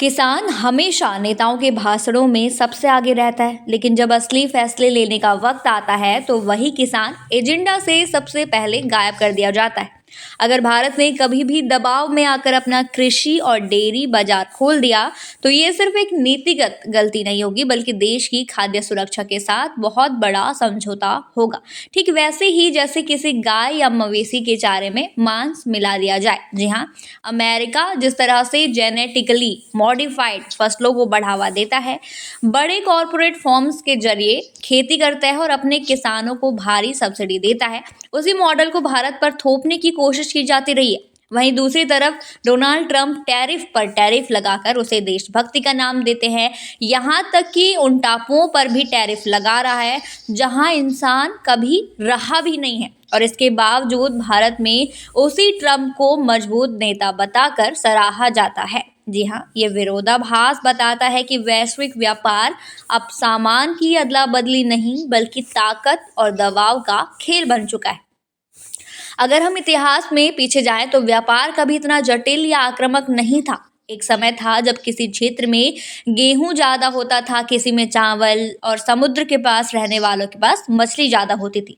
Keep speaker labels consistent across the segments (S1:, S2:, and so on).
S1: किसान हमेशा नेताओं के भाषणों में सबसे आगे रहता है, लेकिन जब असली फैसले लेने का वक्त आता है तो वही किसान एजेंडा से सबसे पहले गायब कर दिया जाता है। अगर भारत ने कभी भी दबाव में आकर अपना कृषि और डेयरी बाजार खोल दिया तो ये सिर्फ एक नीतिगत गलती नहीं होगी, बल्कि देश की खाद्य सुरक्षा के साथ बहुत बड़ा समझौता होगा। ठीक वैसे ही जैसे किसी गाय या मवेशी के चारे में मांस मिला दिया जाए। जी हाँ, अमेरिका जिस तरह से जेनेटिकली मॉडिफाइड फसलों को बढ़ावा देता है, बड़े कॉरपोरेट फर्म्स के जरिए खेती करता है और अपने किसानों को भारी सब्सिडी देता है, उसी मॉडल को भारत पर थोपने की कोशिश की जाती रही है। वहीं दूसरी तरफ डोनाल्ड ट्रंप टैरिफ पर टैरिफ लगाकर उसे देशभक्ति का नाम देते हैं। यहाँ तक कि उन टापुओं पर भी टैरिफ लगा रहा है जहाँ इंसान कभी रहा भी नहीं है, और इसके बावजूद भारत में उसी ट्रंप को मजबूत नेता बताकर सराहा जाता है। जी हाँ, ये विरोधाभास बताता है कि वैश्विक व्यापार अब सामान की अदला बदली नहीं, बल्कि ताकत और दबाव का खेल बन चुका है। अगर हम इतिहास में पीछे जाएं तो व्यापार कभी इतना जटिल या आक्रामक नहीं था। एक समय था जब किसी क्षेत्र में गेहूं ज्यादा होता था, किसी में चावल, और समुद्र के पास रहने वालों के पास मछली ज्यादा होती थी।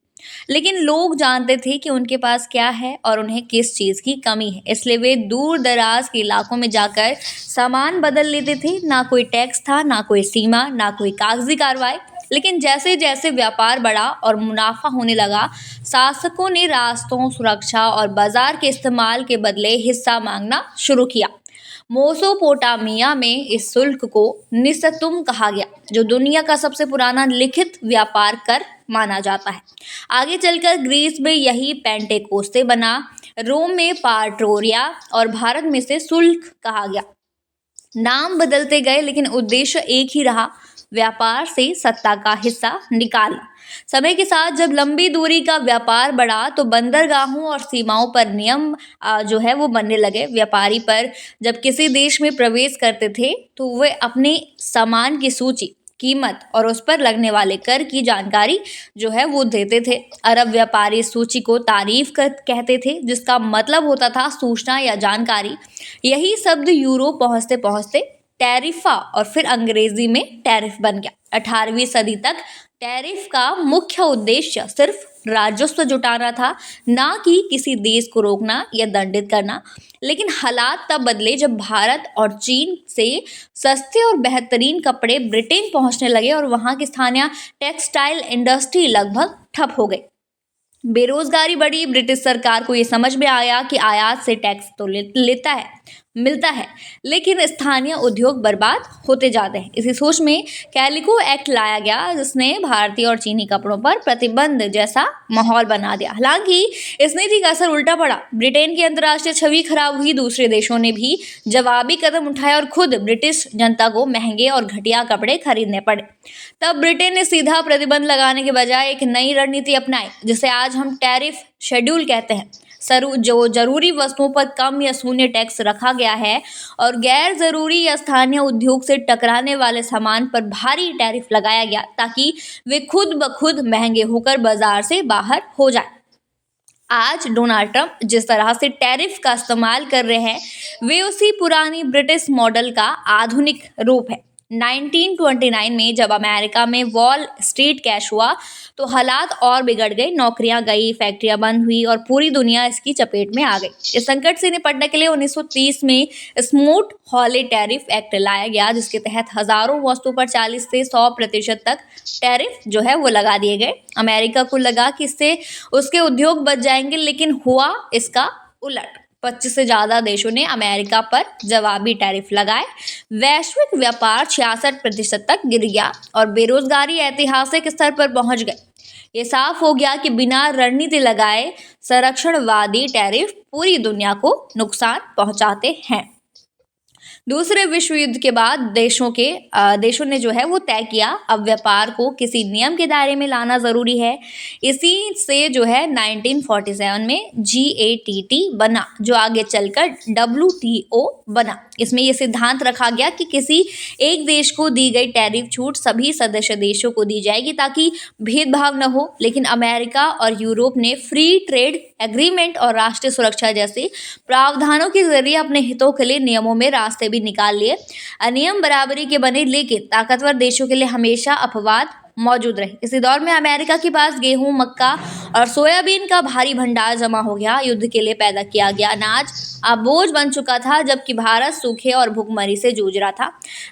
S1: लेकिन लोग जानते थे कि उनके पास क्या है और उन्हें किस चीज की कमी है, इसलिए वे दूर दराज के इलाकों में जाकर सामान बदल लेते थे। ना कोई टैक्स था, ना कोई सीमा, ना कोई कागजी कार्रवाई। लेकिन जैसे जैसे व्यापार बढ़ा और मुनाफा होने लगा, शासकों ने रास्तों, सुरक्षा और बाजार के इस्तेमाल के बदले हिस्सा मांगना शुरू किया। मोसोपोटामिया में इस शुल्क को निस्तुम कहा गया, जो दुनिया का सबसे पुराना लिखित व्यापार कर माना जाता है। आगे चलकर ग्रीस में यही पेंटेकोस्ते बना, रोम में पार्ट्रोरिया और भारत में से शुल्क कहा गया। नाम बदलते गए लेकिन उद्देश्य एक ही रहा, व्यापार से सत्ता का हिस्सा निकालना। समय के साथ जब लंबी दूरी का व्यापार बढ़ा तो बंदरगाहों और सीमाओं पर नियम जो है वो बनने लगे। व्यापारी पर जब किसी देश में प्रवेश करते थे तो वे अपने सामान की सूची, कीमत और उस पर लगने वाले कर की जानकारी जो है वो देते थे। अरब व्यापारी इस सूची को तारीफ कर कहते थे, जिसका मतलब होता था सूचना या जानकारी। यही शब्द यूरोप पहुंचते पहुंचते टैरिफा और फिर अंग्रेजी में टैरिफ बन गया। 18वीं सदी तक टैरिफ का मुख्य उद्देश्य सिर्फ राजस्व जुटाना था, ना कि किसी देश को रोकना या दंडित करना। लेकिन हालात तब बदले जब भारत और चीन से सस्ते और बेहतरीन कपड़े ब्रिटेन पहुंचने लगे और वहां की स्थानीय टेक्सटाइल इंडस्ट्री लगभग ठप हो गई। बेरोजगारी बढ़ी। ब्रिटिश सरकार को ये समझ में आया कि आयात से टैक्स तो मिलता है, लेकिन स्थानीय उद्योग बर्बाद होते जाते हैं। इसी सोच में कैलिको एक्ट लाया गया, जिसने भारतीय और चीनी कपड़ों पर प्रतिबंध जैसा माहौल बना दिया। हालांकि इस नीति का असर उल्टा पड़ा। ब्रिटेन की अंतर्राष्ट्रीय छवि खराब हुई। दूसरे देशों ने भी जवाबी कदम उठाए और खुद ब्रिटिश जनता को महंगे और घटिया कपड़े खरीदने पड़े। तब ब्रिटेन ने सीधा प्रतिबंध लगाने के बजाय एक नई रणनीति अपनाई, जिसे आज हम टैरिफ शेड्यूल कहते हैं। जो जरूरी वस्तुओं पर कम या शून्य टैक्स रखा गया है और गैर जरूरी या स्थानीय उद्योग से टकराने वाले सामान पर भारी टैरिफ लगाया गया, ताकि वे खुद ब खुद महंगे होकर बाजार से बाहर हो जाए। आज डोनाल्ड ट्रंप जिस तरह से टैरिफ का इस्तेमाल कर रहे हैं, वे उसी पुरानी ब्रिटिश मॉडल का आधुनिक रूप है। 1929 में जब अमेरिका में वॉल स्ट्रीट क्रैश हुआ तो हालात और बिगड़ गए। नौकरियां गई, फैक्ट्रियां बंद हुई और पूरी दुनिया इसकी चपेट में आ गई। इस संकट से निपटने के लिए 1930 में स्मूथ हॉले टैरिफ एक्ट लाया गया, जिसके तहत हजारों वस्तुओं पर 40 से 100% तक टैरिफ जो है वो लगा दिए गए। अमेरिका को लगा कि इससे उसके उद्योग बच जाएंगे, लेकिन हुआ इसका उलट। 25 से ज्यादा देशों ने अमेरिका पर जवाबी टैरिफ लगाए। वैश्विक व्यापार 66% तक गिर गया और बेरोजगारी ऐतिहासिक स्तर पर पहुंच गई। ये साफ हो गया कि बिना रणनीति लगाए संरक्षणवादी टैरिफ पूरी दुनिया को नुकसान पहुंचाते हैं। दूसरे विश्व युद्ध के बाद देशों ने जो है वो तय किया, अब व्यापार को किसी नियम के दायरे में लाना जरूरी है। इसी से जो है 1947 में GATT बना, जो आगे चलकर WTO बना। इसमें यह सिद्धांत रखा गया कि किसी एक देश को दी गई टैरिफ छूट सभी सदस्य देशों को दी जाएगी, ताकि भेदभाव न हो। लेकिन अमेरिका और यूरोप ने फ्री ट्रेड एग्रीमेंट और राष्ट्रीय सुरक्षा जैसे प्रावधानों के जरिए अपने हितों के लिए नियमों में रास्ते भी निकाल लिए। नियम बराबरी के बने, लेकिन ताकतवर देशों के लिए हमेशा अपवाद मौजूद रहे। इसी दौर में अमेरिका के पास गेहूं, मक्का और सोयाबीन का भारी भंडार जमा हो गया। युद्ध के लिए पैदा किया गया अनाज अब बोझ बन चुका था, जबकि भारत सूखे और भुखमरी से जूझ रहा था।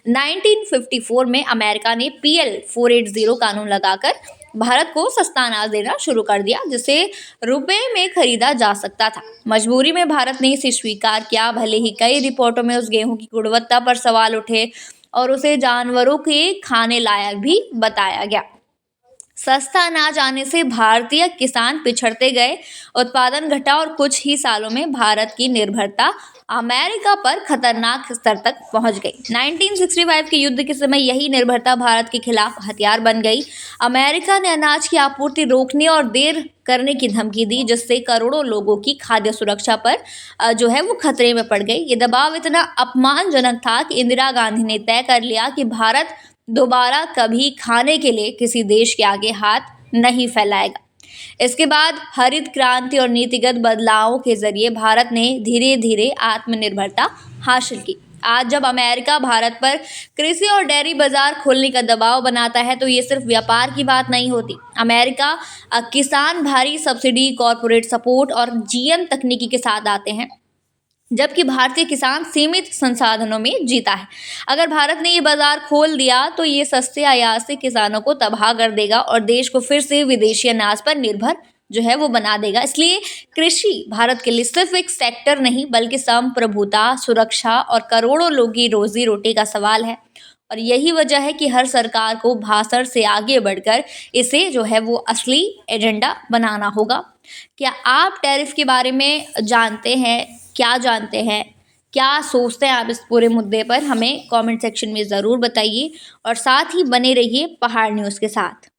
S1: 1954 में अमेरिका ने PL 480 कानून लगाकर भारत को सस्ता अनाज देना शुरू कर दिया, जिसे रुपए में खरीदा जा सकता था। मजबूरी में भारत ने इसे स्वीकार किया, भले ही कई रिपोर्टों में उस गेहूं की गुणवत्ता पर सवाल उठे और उसे जानवरों के खाने लायक भी बताया गया। सस्ता अनाज आने से भारतीय किसान पिछड़ते गए, उत्पादन घटा और कुछ ही सालों में भारत की निर्भरता अमेरिका पर खतरनाक स्तर तक पहुंच गई। 1965 के युद्ध के समय यही निर्भरता भारत के खिलाफ हथियार बन गई। अमेरिका ने अनाज की आपूर्ति रोकने और देर करने की धमकी दी, जिससे करोड़ों लोगों की खाद्य सुरक्षा पर जो है वो खतरे में पड़ गई। ये दबाव इतना अपमानजनक था कि इंदिरा गांधी ने तय कर लिया कि भारत दोबारा कभी खाने के लिए किसी देश के आगे हाथ नहीं फैलाएगा। इसके बाद हरित क्रांति और नीतिगत बदलावों के जरिए भारत ने धीरे धीरे आत्मनिर्भरता हासिल की। आज जब अमेरिका भारत पर कृषि और डेयरी बाजार खोलने का दबाव बनाता है, तो ये सिर्फ व्यापार की बात नहीं होती। अमेरिका किसान भारी सब्सिडी, कॉरपोरेट सपोर्ट और GM तकनीकी के साथ आते हैं, जबकि भारतीय किसान सीमित संसाधनों में जीता है। अगर भारत ने ये बाजार खोल दिया तो ये सस्ते आयात से किसानों को तबाह कर देगा और देश को फिर से विदेशी अनाज पर निर्भर जो है वो बना देगा। इसलिए कृषि भारत के लिए सिर्फ एक सेक्टर नहीं, बल्कि संप्रभुता, सुरक्षा और करोड़ों लोगों की रोजी रोटी का सवाल है। और यही वजह है कि हर सरकार को भाषण से आगे बढ़कर इसे जो है वो असली एजेंडा बनाना होगा। क्या आप टैरिफ के बारे में जानते हैं? क्या जानते हैं? क्या सोचते हैं आप इस पूरे मुद्दे पर? हमें कमेंट सेक्शन में ज़रूर बताइए और साथ ही बने रहिए पहाड़ न्यूज़ के साथ।